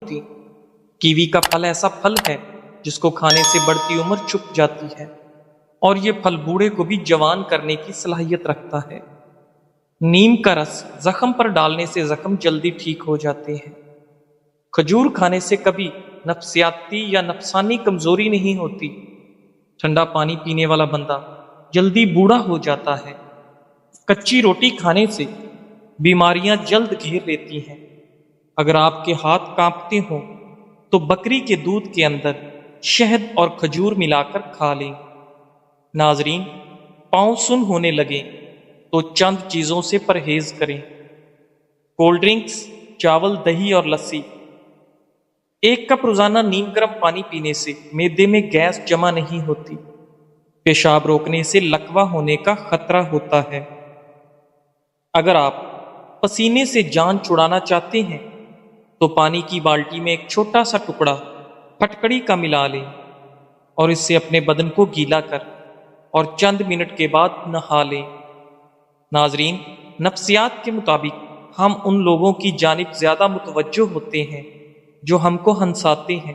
ہوتی۔ کیوی کا پھل ایسا پھل ہے جس کو کھانے سے بڑھتی عمر چھپ جاتی ہے، اور یہ پھل بوڑھے کو بھی جوان کرنے کی صلاحیت رکھتا ہے۔ نیم کا رس زخم پر ڈالنے سے زخم جلدی ٹھیک ہو جاتے ہیں۔ کھجور کھانے سے کبھی نفسیاتی یا نفسانی کمزوری نہیں ہوتی۔ ٹھنڈا پانی پینے والا بندہ جلدی بوڑھا ہو جاتا ہے۔ کچی روٹی کھانے سے بیماریاں جلد گھیر لیتی ہیں۔ اگر آپ کے ہاتھ کانپتے ہوں تو بکری کے دودھ کے اندر شہد اور کھجور ملا کر کھا لیں۔ ناظرین، پاؤں سن ہونے لگے تو چند چیزوں سے پرہیز کریں۔ کولڈ ڈرنکس، چاول، دہی اور لسی۔ 1 کپ روزانہ نیم گرم پانی پینے سے معدے میں گیس جمع نہیں ہوتی۔ پیشاب روکنے سے لکوہ ہونے کا خطرہ ہوتا ہے۔ اگر آپ پسینے سے جان چھڑانا چاہتے ہیں تو پانی کی بالٹی میں ایک چھوٹا سا ٹکڑا پھٹکڑی کا ملا لیں اور اس سے اپنے بدن کو گیلا کر اور چند منٹ کے بعد نہا لیں۔ ناظرین، نفسیات کے مطابق ہم ان لوگوں کی جانب زیادہ متوجہ ہوتے ہیں جو ہم کو ہنساتے ہیں۔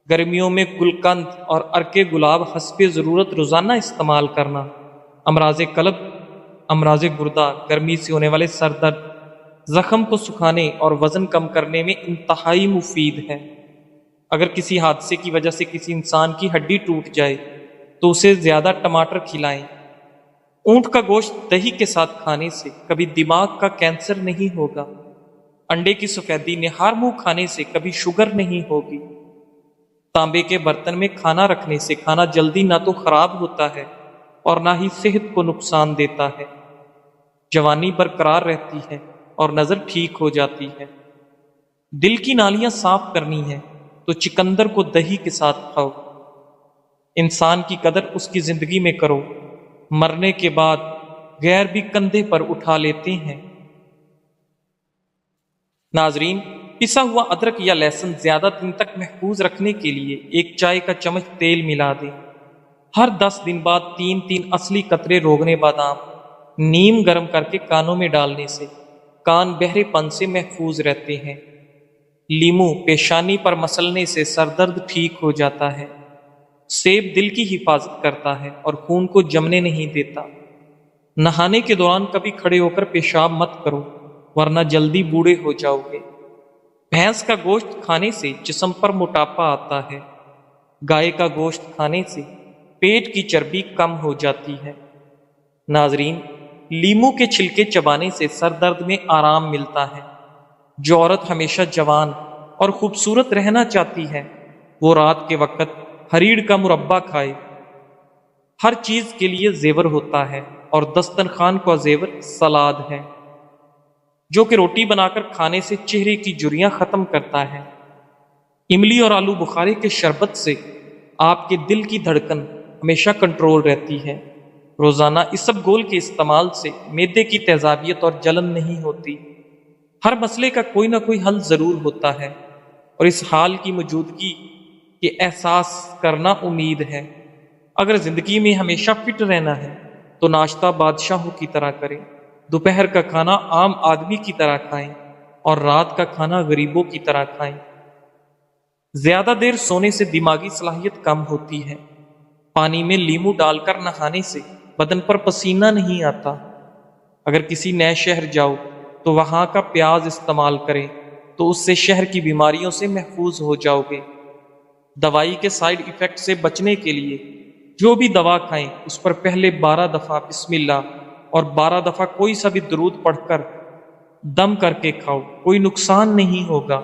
گرمیوں میں گلقند اور عرق گلاب حسب ضرورت روزانہ استعمال کرنا امراض قلب، امراض گردہ، گرمی سے ہونے والے سر درد، زخم کو سکھانے اور وزن کم کرنے میں انتہائی مفید ہے۔ اگر کسی حادثے کی وجہ سے کسی انسان کی ہڈی ٹوٹ جائے تو اسے زیادہ ٹماٹر کھلائیں۔ اونٹ کا گوشت دہی کے ساتھ کھانے سے کبھی دماغ کا کینسر نہیں ہوگا۔ انڈے کی سفیدی نہار منہ کھانے سے کبھی شوگر نہیں ہوگی۔ تانبے کے برتن میں کھانا رکھنے سے کھانا جلدی نہ تو خراب ہوتا ہے اور نہ ہی صحت کو نقصان دیتا ہے۔ جوانی برقرار رہتی ہے اور نظر ٹھیک ہو جاتی ہے۔ دل کی نالیاں صاف کرنی ہے تو چقندر کو دہی کے ساتھ کھاؤ۔ انسان کی قدر اس کی زندگی میں کرو، مرنے کے بعد غیر بھی کندھے پر اٹھا لیتے ہیں۔ ناظرین، پسا ہوا ادرک یا لہسن زیادہ دن تک محفوظ رکھنے کے لیے 1 چائے کا چمچ تیل ملا دیں۔ ہر 10 دن بعد 3 اصلی قطرے روغن بادام نیم گرم کر کے کانوں میں ڈالنے سے کان بہرے پن سے محفوظ رہتے ہیں۔ لیمو پیشانی پر مسلنے سے سر درد ٹھیک ہو جاتا ہے۔ سیب دل کی حفاظت کرتا ہے اور خون کو جمنے نہیں دیتا۔ نہانے کے دوران کبھی کھڑے ہو کر پیشاب مت کرو ورنہ جلدی بوڑھے ہو جاؤ گے۔ بھینس کا گوشت کھانے سے جسم پر موٹاپا آتا ہے۔ گائے کا گوشت کھانے سے پیٹ کی چربی کم ہو جاتی ہے۔ ناظرین، لیمو کے چھلکے چبانے سے سر درد میں آرام ملتا ہے۔ جو عورت ہمیشہ جوان اور خوبصورت رہنا چاہتی ہے وہ رات کے وقت ہریڑ کا مربع کھائے۔ ہر چیز کے لیے زیور ہوتا ہے اور دسترخوان کا زیور سلاد ہے، جو کہ روٹی بنا کر کھانے سے چہرے کی جھریاں ختم کرتا ہے۔ املی اور آلو بخارے کے شربت سے آپ کے دل کی دھڑکن ہمیشہ کنٹرول رہتی ہے۔ روزانہ اسب گول کے استعمال سے معدے کی تیزابیت اور جلن نہیں ہوتی۔ ہر مسئلے کا کوئی نہ کوئی حل ضرور ہوتا ہے اور اس حال کی موجودگی کے احساس کرنا امید ہے۔ اگر زندگی میں ہمیشہ فٹ رہنا ہے تو ناشتہ بادشاہوں کی طرح کریں، دوپہر کا کھانا عام آدمی کی طرح کھائیں اور رات کا کھانا غریبوں کی طرح کھائیں۔ زیادہ دیر سونے سے دماغی صلاحیت کم ہوتی ہے۔ پانی میں لیمو ڈال کر نہانے سے بدن پر پسینہ نہیں آتا۔ اگر کسی نئے شہر جاؤ تو وہاں کا پیاز استعمال کریں تو اس سے شہر کی بیماریوں سے محفوظ ہو جاؤ گے۔ دوائی کے سائیڈ ایفیکٹ سے بچنے کے لیے جو بھی دوا کھائیں اس پر پہلے 12 دفعہ بسم اللہ اور 12 دفعہ کوئی سا بھی درود پڑھ کر دم کر کے کھاؤ، کوئی نقصان نہیں ہوگا۔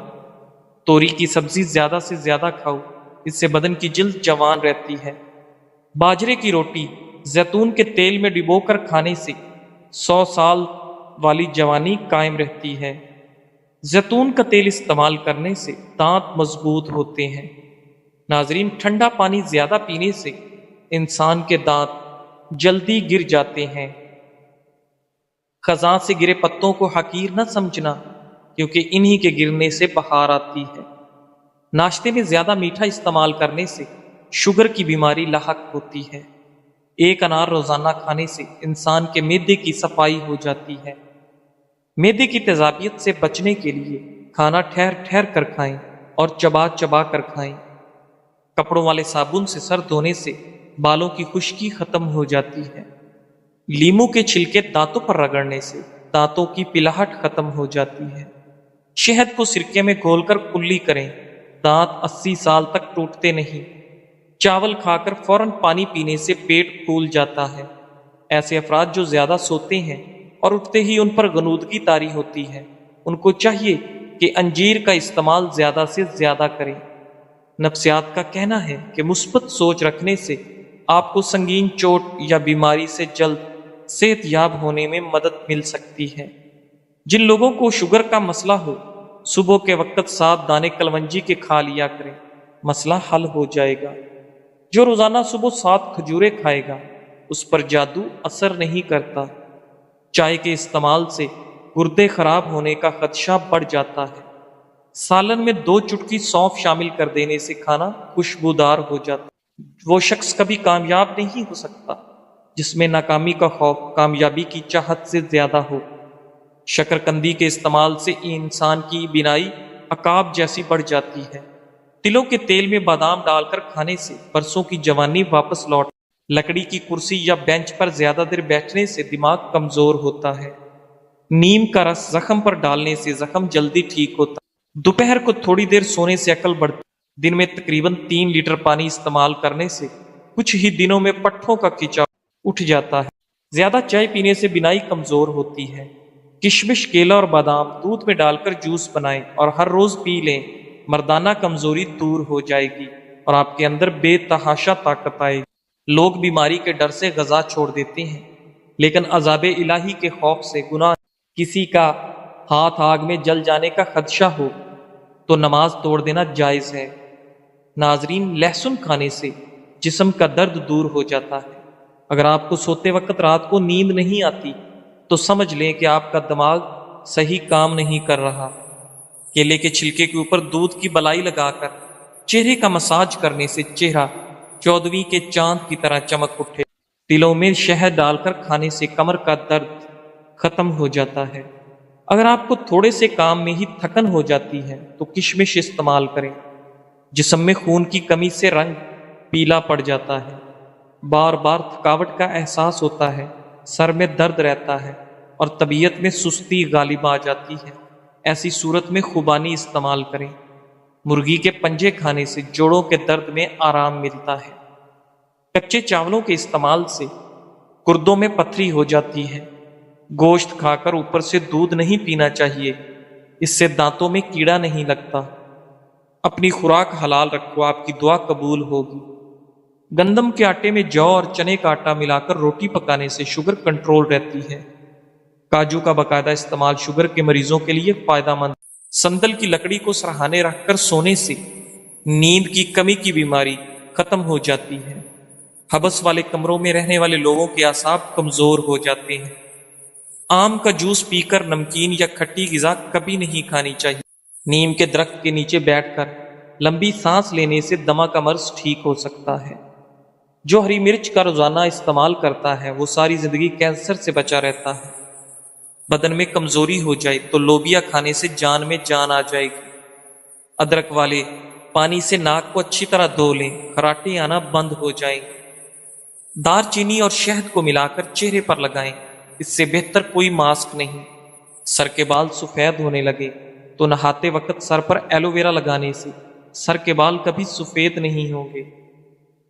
توری کی سبزی زیادہ سے زیادہ کھاؤ، اس سے بدن کی جلد جوان رہتی ہے۔ باجرے کی روٹی زیتون کے تیل میں ڈبو کر کھانے سے 100 سال والی جوانی قائم رہتی ہے۔ زیتون کا تیل استعمال کرنے سے دانت مضبوط ہوتے ہیں۔ ناظرین، ٹھنڈا پانی زیادہ پینے سے انسان کے دانت جلدی گر جاتے ہیں۔ خزاں سے گرے پتوں کو حقیر نہ سمجھنا، کیونکہ انہی کے گرنے سے بہار آتی ہے۔ ناشتے میں زیادہ میٹھا استعمال کرنے سے شوگر کی بیماری لاحق ہوتی ہے۔ 1 انار روزانہ کھانے سے انسان کے معدے کی صفائی ہو جاتی ہے۔ معدے کی تیزابیت سے بچنے کے لیے کھانا ٹھہر ٹھہر کر کھائیں اور چبا چبا کر کھائیں۔ کپڑوں والے صابن سے سر دھونے سے بالوں کی خشکی ختم ہو جاتی ہے۔ لیموں کے چھلکے دانتوں پر رگڑنے سے دانتوں کی پلاہٹ ختم ہو جاتی ہے۔ شہد کو سرکے میں گھول کر کلی کریں، دانت 80 سال تک ٹوٹتے نہیں۔ چاول کھا کر فوراً پانی پینے سے پیٹ پھول جاتا ہے۔ ایسے افراد جو زیادہ سوتے ہیں اور اٹھتے ہی ان پر غنودگی طاری ہوتی ہے، ان کو چاہیے کہ انجیر کا استعمال زیادہ سے زیادہ کریں۔ نفسیات کا کہنا ہے کہ مثبت سوچ رکھنے سے آپ کو سنگین چوٹ یا بیماری سے جلد صحت یاب ہونے میں مدد مل سکتی ہے۔ جن لوگوں کو شوگر کا مسئلہ ہو، صبح کے وقت 7 دانے کلونجی کے کھا لیا کریں، مسئلہ حل ہو جائے گا۔ جو روزانہ صبح 7 کھجوریں کھائے گا، اس پر جادو اثر نہیں کرتا۔ چائے کے استعمال سے گردے خراب ہونے کا خدشہ بڑھ جاتا ہے۔ سالن میں 2 چٹکی سونف شامل کر دینے سے کھانا خوشبودار ہو جاتا ہے۔ وہ شخص کبھی کامیاب نہیں ہو سکتا جس میں ناکامی کا خوف کامیابی کی چاہت سے زیادہ ہو۔ شکرکندی کے استعمال سے انسان کی بینائی عقاب جیسی بڑھ جاتی ہے۔ تلوں کے تیل میں بادام ڈال کر کھانے سے برسوں کی جوانی واپس لوٹ۔ لکڑی کی کرسی یا بینچ پر زیادہ دیر بیٹھنے سے دماغ کمزور ہوتا ہے۔ نیم کا رس زخم پر ڈالنے سے زخم جلدی ٹھیک ہوتا ہے۔ دوپہر کو تھوڑی دیر سونے سے عقل بڑھتی ہے۔ دن میں تقریباً 3 لیٹر پانی استعمال کرنے سے کچھ ہی دنوں میں پٹھوں کا کھچاؤ اٹھ جاتا ہے۔ زیادہ چائے پینے سے بینائی کمزور ہوتی ہے۔ کشمش، کیلا اور بادام دودھ میں ڈال کر جوس بنائیں اور ہر روز پی لیں۔ مردانہ کمزوری دور ہو جائے گی اور آپ کے اندر بے تحاشا طاقت آئے گی۔ لوگ بیماری کے ڈر سے غذا چھوڑ دیتے ہیں، لیکن عذاب الہی کے خوف سے گناہ۔ کسی کا ہاتھ آگ میں جل جانے کا خدشہ ہو تو نماز توڑ دینا جائز ہے۔ ناظرین، لہسن کھانے سے جسم کا درد دور ہو جاتا ہے۔ اگر آپ کو سوتے وقت رات کو نیند نہیں آتی تو سمجھ لیں کہ آپ کا دماغ صحیح کام نہیں کر رہا۔ کیلے کے چھلکے کے اوپر دودھ کی بلائی لگا کر چہرے کا مساج کرنے سے چہرہ 14ویں کے چاند کی طرح چمک اٹھے۔ تلوں میں شہد ڈال کر کھانے سے کمر کا درد ختم ہو جاتا ہے۔ اگر آپ کو تھوڑے سے کام میں ہی تھکن ہو جاتی ہے تو کشمش استعمال کریں۔ جسم میں خون کی کمی سے رنگ پیلا پڑ جاتا ہے، بار بار تھکاوٹ کا احساس ہوتا ہے، سر میں درد رہتا ہے اور طبیعت میں سستی غالب آ جاتی ہے۔ ایسی صورت میں خوبانی استعمال کریں۔ مرغی کے پنجے کھانے سے جوڑوں کے درد میں آرام ملتا ہے۔ کچے چاولوں کے استعمال سے گردوں میں پتھری ہو جاتی ہے۔ گوشت کھا کر اوپر سے دودھ نہیں پینا چاہیے، اس سے دانتوں میں کیڑا نہیں لگتا۔ اپنی خوراک حلال رکھو، آپ کی دعا قبول ہوگی۔ گندم کے آٹے میں جو اور چنے کا آٹا ملا کر روٹی پکانے سے شوگر کنٹرول رہتی ہے۔ کاجو کا باقاعدہ استعمال شوگر کے مریضوں کے لیے فائدہ مند۔ سندل کی لکڑی کو سرہانے رکھ کر سونے سے نیند کی کمی کی بیماری ختم ہو جاتی ہے۔ حبس والے کمروں میں رہنے والے لوگوں کے اعصاب کمزور ہو جاتے ہیں۔ آم کا جوس پی کر نمکین یا کھٹی غذا کبھی نہیں کھانی چاہیے۔ نیم کے درخت کے نیچے بیٹھ کر لمبی سانس لینے سے دمہ کا مرض ٹھیک ہو سکتا ہے۔ جو ہری مرچ کا روزانہ استعمال کرتا ہے وہ ساری زندگی کینسر سے بچا رہتا ہے۔ بدن میں کمزوری ہو جائے تو لوبیا کھانے سے جان میں جان آ جائے گی۔ ادرک والے پانی سے ناک کو اچھی طرح دھو لیں، خراٹے آنا بند ہو جائیں۔ دار چینی اور شہد کو ملا کر چہرے پر لگائیں، اس سے بہتر کوئی ماسک نہیں۔ سر کے بال سفید ہونے لگے تو نہاتے وقت سر پر ایلو ویرا لگانے سے سر کے بال کبھی سفید نہیں ہوں گے۔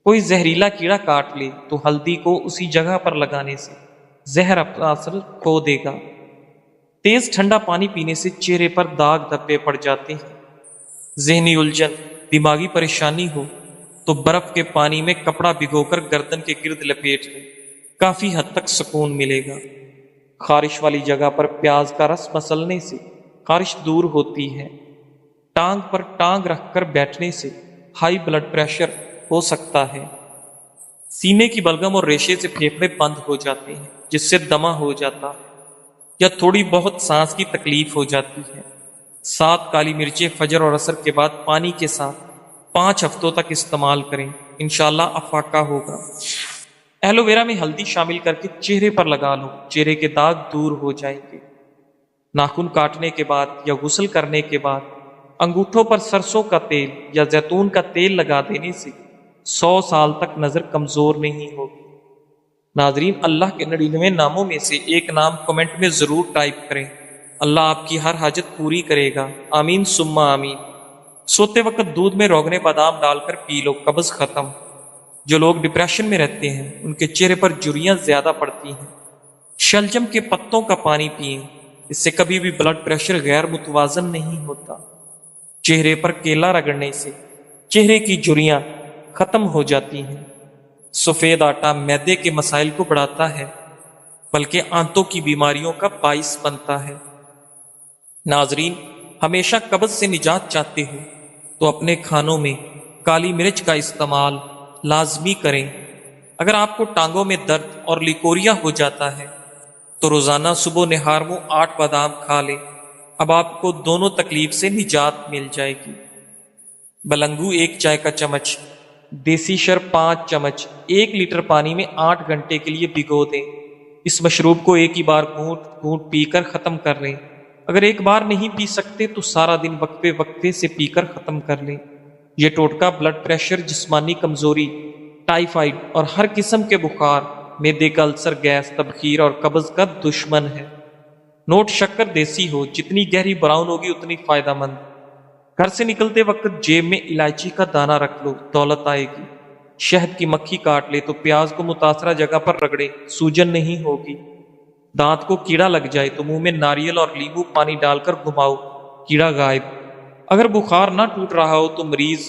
کوئی زہریلا کیڑا کاٹ لے تو ہلدی کو اسی جگہ پر لگانے سے زہر اپنا اثر کھو دے گا۔ تیز ٹھنڈا پانی پینے سے چہرے پر داغ دھبے پڑ جاتے ہیں۔ ذہنی الجھن، دماغی پریشانی ہو تو برف کے پانی میں کپڑا بھگو کر گردن کے گرد لپیٹ لیں، کافی حد تک سکون ملے گا۔ خارش والی جگہ پر پیاز کا رس مسلنے سے خارش دور ہوتی ہے۔ ٹانگ پر ٹانگ رکھ کر بیٹھنے سے ہائی بلڈ پریشر ہو سکتا ہے۔ سینے کی بلغم اور ریشے سے پھیپھڑے بند ہو جاتے ہیں جس سے دمہ ہو جاتا ہے یا تھوڑی بہت سانس کی تکلیف ہو جاتی ہے۔ 7 کالی مرچیں فجر اور عصر کے بعد پانی کے ساتھ 5 ہفتوں تک استعمال کریں، انشاءاللہ افاقہ ہوگا۔ ایلو ویرا میں ہلدی شامل کر کے چہرے پر لگا لو، چہرے کے داغ دور ہو جائیں گے۔ ناخن کاٹنے کے بعد یا غسل کرنے کے بعد انگوٹھوں پر سرسوں کا تیل یا زیتون کا تیل لگا دینے سے 100 سال تک نظر کمزور نہیں ہوگی۔ ناظرین، اللہ کے 99 ناموں میں سے ایک نام کمنٹ میں ضرور ٹائپ کریں۔ اللہ آپ کی ہر حاجت پوری کرے گا، آمین ثم آمین۔ سوتے وقت دودھ میں روغن بادام ڈال کر پی لو، قبض ختم۔ جو لوگ ڈپریشن میں رہتے ہیں ان کے چہرے پر جھریاں زیادہ پڑتی ہیں۔ شلجم کے پتوں کا پانی پئیں، اس سے کبھی بھی بلڈ پریشر غیر متوازن نہیں ہوتا۔ چہرے پر کیلا رگڑنے سے چہرے کی جھریاں ختم ہو جاتی ہیں۔ سفید آٹا معدے کے مسائل کو بڑھاتا ہے، بلکہ آنتوں کی بیماریوں کا باعث بنتا ہے۔ ناظرین، ہمیشہ قبض سے نجات چاہتے ہو تو اپنے کھانوں میں کالی مرچ کا استعمال لازمی کریں۔ اگر آپ کو ٹانگوں میں درد اور لیکوریا ہو جاتا ہے تو روزانہ صبح نہار منہ 8 بادام کھا لیں، اب آپ کو دونوں تکلیف سے نجات مل جائے گی۔ بلنگو 1 چائے کا چمچ، دیسی شرب 5 چمچ 1 لیٹر پانی میں 8 گھنٹے کے لیے بھگو دیں۔ اس مشروب کو ایک ہی بار گھونٹ گھونٹ پی کر ختم کر لیں۔ اگر ایک بار نہیں پی سکتے تو سارا دن وقفے وقفے سے پی کر ختم کر لیں۔ یہ ٹوٹکا بلڈ پریشر، جسمانی کمزوری، ٹائیفائیڈ اور ہر قسم کے بخار، معدے کا السر، گیس، تبخیر اور قبض کا دشمن ہے۔ نوٹ شکر دیسی ہو، جتنی گہری براؤن ہوگی اتنی فائدہ مند۔ گھر سے نکلتے وقت جیب میں الائچی کا دانہ رکھ لو، دولت آئے گی۔ شہد کی مکھی کاٹ لے تو پیاز کو متاثرہ جگہ پر رگڑے، سوجن نہیں ہوگی۔ دانت کو کیڑا لگ جائے تو منہ میں ناریل اور لیمو پانی ڈال کر گھماؤ، کیڑا غائب۔ اگر بخار نہ ٹوٹ رہا ہو تو مریض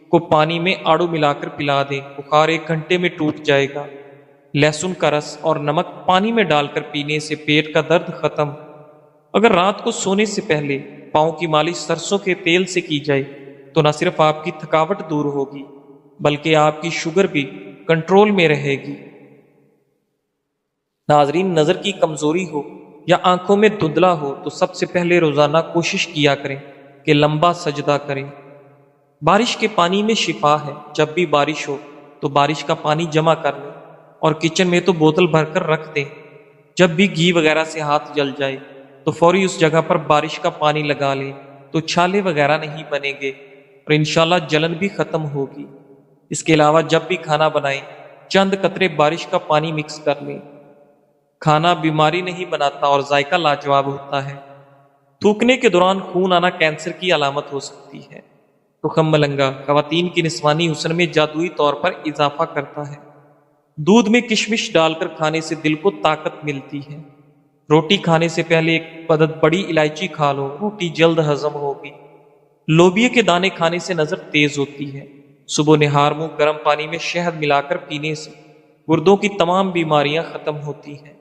کو پانی میں آڑو ملا کر پلا دیں، بخار 1 گھنٹے میں ٹوٹ جائے گا۔ لہسن کا رس اور نمک پانی میں ڈال کر پینے سے پیٹ کا درد ختم۔ اگر رات کو سونے سے پہلے پاؤں کی مالش سرسوں کے تیل سے کی جائے تو نہ صرف آپ کی تھکاوٹ دور ہوگی بلکہ آپ کی شوگر بھی کنٹرول میں رہے گی۔ ناظرین، نظر کی کمزوری ہو یا آنکھوں میں دھندلا ہو تو سب سے پہلے روزانہ کوشش کیا کریں کہ لمبا سجدہ کریں۔ بارش کے پانی میں شفا ہے، جب بھی بارش ہو تو بارش کا پانی جمع کر لیں اور کچن میں تو بوتل بھر کر رکھ دیں۔ جب بھی گھی وغیرہ سے ہاتھ جل جائے تو فوری اس جگہ پر بارش کا پانی لگا لیں تو چھالے وغیرہ نہیں بنیں گے اور انشاءاللہ جلن بھی ختم ہوگی۔ اس کے علاوہ جب بھی کھانا بنائیں چند قطرے بارش کا پانی مکس کر لیں۔ کھانا بیماری نہیں بناتا اور ذائقہ لاجواب ہوتا ہے۔ تھوکنے کے دوران خون آنا کینسر کی علامت ہو سکتی ہے۔ تخم ملنگا خواتین کی نسوانی حسن میں جادوئی طور پر اضافہ کرتا ہے۔ دودھ میں کشمش ڈال کر کھانے سے دل کو طاقت ملتی ہے۔ روٹی کھانے سے پہلے 1 عدد بڑی الائچی کھا لو، روٹی جلد ہضم ہوگی۔ لوبیا کے دانے کھانے سے نظر تیز ہوتی ہے۔ صبح نہار منہ گرم پانی میں شہد ملا کر پینے سے گردوں کی تمام بیماریاں ختم ہوتی ہیں۔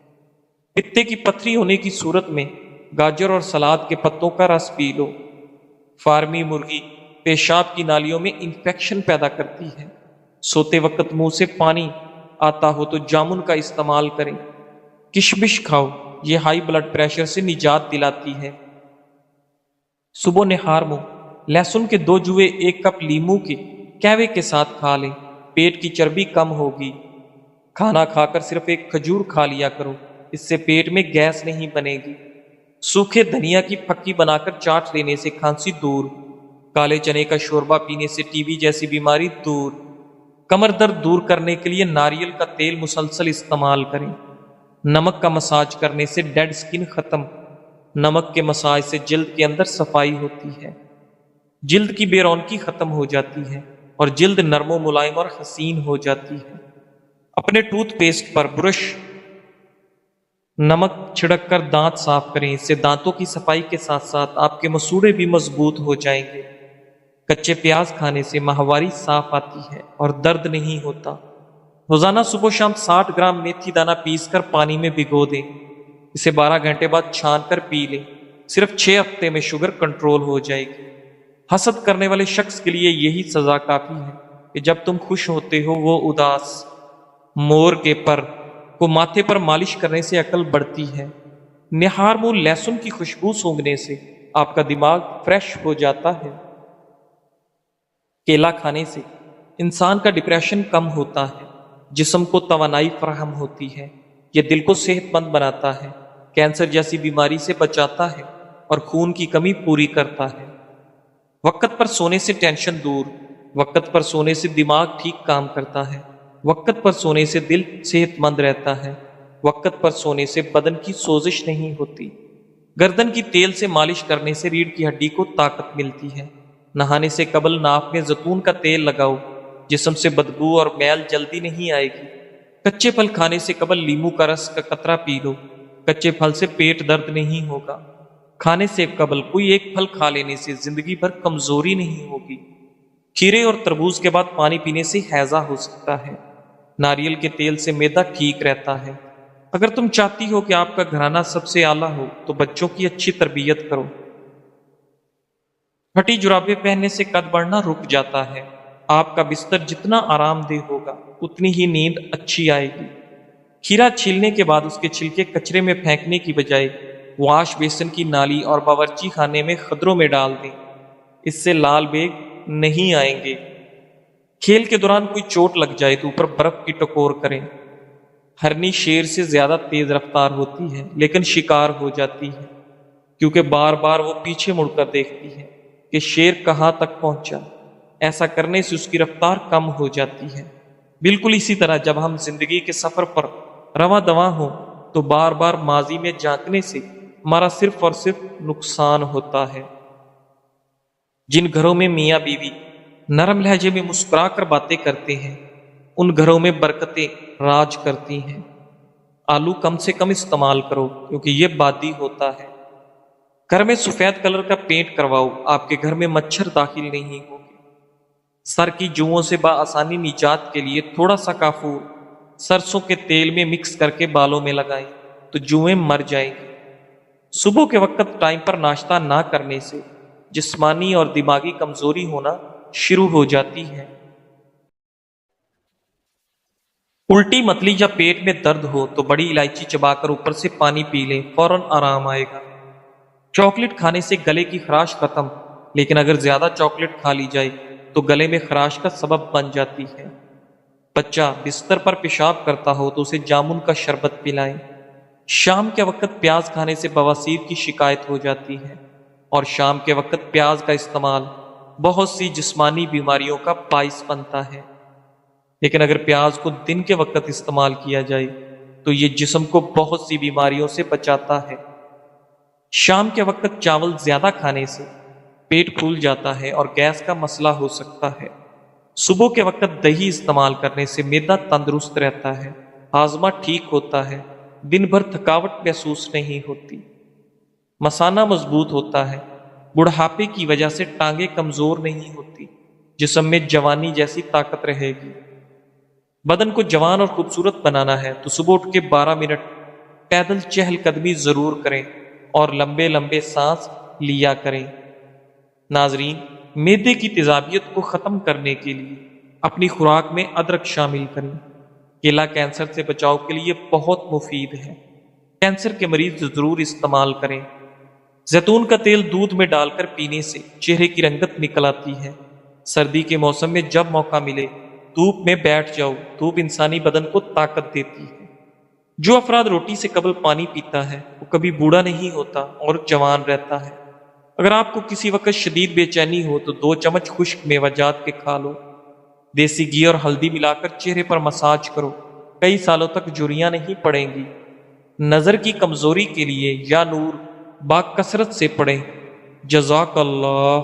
پتے کی پتھری ہونے کی صورت میں گاجر اور سلاد کے پتوں کا رس پی لو۔ فارمی مرغی پیشاب کی نالیوں میں انفیکشن پیدا کرتی ہے۔ سوتے وقت منہ سے پانی آتا ہو تو جامن کا استعمال کریں۔ کشمش کھاؤ، یہ ہائی بلڈ پریشر سے نجات دلاتی ہے۔ صبح نہار منہ لہسن کے 2 جوے 1 کپ لیمو کے کہوے کے ساتھ کھا لیں، پیٹ کی چربی کم ہوگی۔ کھانا کھا کر صرف 1 کھجور کھا لیا کرو، اس سے پیٹ میں گیس نہیں بنے گی۔ سوکھے دھنیا کی پھکی بنا کر چاٹ لینے سے کھانسی دور۔ کالے چنے کا شوربہ پینے سے ٹی بی جیسی بیماری دور۔ کمر درد دور کرنے کے لیے ناریل کا تیل مسلسل استعمال کریں۔ نمک کا مساج کرنے سے ڈیڈ سکن ختم۔ نمک کے مساج سے جلد کے اندر صفائی ہوتی ہے، جلد کی بے رونقی ختم ہو جاتی ہے اور جلد نرم و ملائم اور حسین ہو جاتی ہے۔ اپنے ٹوتھ پیسٹ پر برش نمک چھڑک کر دانت صاف کریں، اس سے دانتوں کی صفائی کے ساتھ ساتھ آپ کے مسوڑے بھی مضبوط ہو جائیں گے۔ کچے پیاز کھانے سے ماہواری صاف آتی ہے اور درد نہیں ہوتا۔ روزانہ صبح و شام 60 گرام میتھی دانہ پیس کر پانی میں بھگو دیں، اسے 12 گھنٹے بعد چھان کر پی لیں۔ صرف 6 ہفتے میں شوگر کنٹرول ہو جائے گی۔ حسد کرنے والے شخص کے لیے یہی سزا کافی ہے کہ جب تم خوش ہوتے ہو وہ اداس۔ مور کے پر کو ماتھے پر مالش کرنے سے عقل بڑھتی ہے۔ نہار منہ لہسن کی خوشبو سونگھنے سے آپ کا دماغ فریش ہو جاتا ہے۔ کیلا کھانے سے انسان کا ڈپریشن کم ہوتا ہے، جسم کو توانائی فراہم ہوتی ہے، یہ دل کو صحت مند بناتا ہے۔ کینسر جیسی بیماری سے بچاتا ہے اور خون کی کمی پوری کرتا ہے۔ وقت پر سونے سے ٹینشن دور، وقت پر سونے سے دماغ ٹھیک کام کرتا ہے، وقت پر سونے سے دل صحت مند رہتا ہے، وقت پر سونے سے بدن کی سوزش نہیں ہوتی۔ گردن کی تیل سے مالش کرنے سے ریڑھ کی ہڈی کو طاقت ملتی ہے۔ نہانے سے قبل ناک میں زیتون کا تیل لگاؤ، جسم سے بدبو اور میل جلدی نہیں آئے گی۔ کچے پھل کھانے سے قبل لیمو کا رس کا قطرہ پی لو، کچے پھل سے پیٹ درد نہیں ہوگا۔ کھانے سے قبل کوئی ایک پھل کھا لینے سے زندگی بھر کمزوری نہیں ہوگی۔ کھیرے اور تربوز کے بعد پانی پینے سے ہیضہ ہو سکتا ہے۔ ناریل کے تیل سے معدہ ٹھیک رہتا ہے۔ اگر تم چاہتی ہو کہ آپ کا گھرانہ سب سے اعلیٰ ہو تو بچوں کی اچھی تربیت کرو۔ پھٹی جرابیں پہننے سے قد بڑھنا رک جاتا ہے۔ آپ کا بستر جتنا آرام دہ ہوگا اتنی ہی نیند اچھی آئے گی۔ کھیرا چھیلنے کے بعد اس کے چھلکے کچرے میں پھینکنے کی بجائے واش بیسن کی نالی اور باورچی خانے میں خدروں میں ڈال دیں، اس سے لال بیگ نہیں آئیں گے۔ کھیل کے دوران کوئی چوٹ لگ جائے تو اوپر برف کی ٹکور کریں۔ ہرنی شیر سے زیادہ تیز رفتار ہوتی ہے لیکن شکار ہو جاتی ہے، کیونکہ بار بار وہ پیچھے مڑ کر دیکھتی ہے کہ شیر کہاں تک پہنچا۔ ایسا کرنے سے اس کی رفتار کم ہو جاتی ہے۔ بالکل اسی طرح جب ہم زندگی کے سفر پر رواں دواں ہوں تو بار بار ماضی میں جھانکنے سے ہمارا صرف اور صرف نقصان ہوتا ہے۔ جن گھروں میں میاں بیوی نرم لہجے میں مسکرا کر باتیں کرتے ہیں ان گھروں میں برکتیں راج کرتی ہیں۔ آلو کم سے کم استعمال کرو کیونکہ یہ بادی ہوتا ہے۔ گھر میں سفید کلر کا پینٹ کرواؤ، آپ کے گھر میں مچھر داخل نہیں ہوگے۔ سر کی جوؤں سے بآسانی نجات کے لیے تھوڑا سا کافور سرسوں کے تیل میں مکس کر کے بالوں میں لگائیں تو جوئیں مر جائیں گی۔ صبح کے وقت ٹائم پر ناشتہ نہ کرنے سے جسمانی اور دماغی کمزوری ہونا شروع ہو جاتی ہے۔ الٹی متلی یا پیٹ میں درد ہو تو بڑی الائچی چبا کر اوپر سے پانی پی لیں، فوراً آرام آئے گا۔ چاکلیٹ کھانے سے گلے کی خراش ختم، لیکن اگر زیادہ چاکلیٹ کھا لی جائے تو گلے میں خراش کا سبب بن جاتی ہے۔ بچہ بستر پر پیشاب کرتا ہو تو اسے جامن کا شربت پلائیں۔ شام کے وقت پیاز کھانے سے بواسیر کی شکایت ہو جاتی ہے، اور شام کے وقت پیاز کا استعمال بہت سی جسمانی بیماریوں کا باعث بنتا ہے۔ لیکن اگر پیاز کو دن کے وقت استعمال کیا جائے تو یہ جسم کو بہت سی بیماریوں سے بچاتا ہے۔ شام کے وقت چاول زیادہ کھانے سے پیٹ پھول جاتا ہے اور گیس کا مسئلہ ہو سکتا ہے۔ صبح کے وقت دہی استعمال کرنے سے معدہ تندرست رہتا ہے، ہاضمہ ٹھیک ہوتا ہے، دن بھر تھکاوٹ محسوس نہیں ہوتی، مثانہ مضبوط ہوتا ہے، بڑھاپے کی وجہ سے ٹانگیں کمزور نہیں ہوتی، جسم میں جوانی جیسی طاقت رہے گی۔ بدن کو جوان اور خوبصورت بنانا ہے تو صبح اٹھ کے 12 منٹ پیدل چہل قدمی ضرور کریں اور لمبے لمبے سانس لیا کریں۔ ناظرین، معدے کی تیزابیت کو ختم کرنے کے لیے اپنی خوراک میں ادرک شامل کریں۔ کیلا کینسر سے بچاؤ کے لیے بہت مفید ہے، کینسر کے مریض ضرور استعمال کریں۔ زیتون کا تیل دودھ میں ڈال کر پینے سے چہرے کی رنگت نکل آتی ہے۔ سردی کے موسم میں جب موقع ملے دھوپ میں بیٹھ جاؤ، دھوپ انسانی بدن کو طاقت دیتی ہے۔ جو افراد روٹی سے قبل پانی پیتا ہے وہ کبھی بوڑھا نہیں ہوتا اور جوان رہتا ہے۔ اگر آپ کو کسی وقت شدید بے چینی ہو تو 2 چمچ خشک میوہ جات کے کھا لو۔ دیسی گھی اور ہلدی ملا کر چہرے پر مساج کرو، کئی سالوں تک جھریاں نہیں پڑیں گی۔ نظر کی کمزوری کے لیے یا نور با کثرت سے پڑھیں۔ جزاک اللہ۔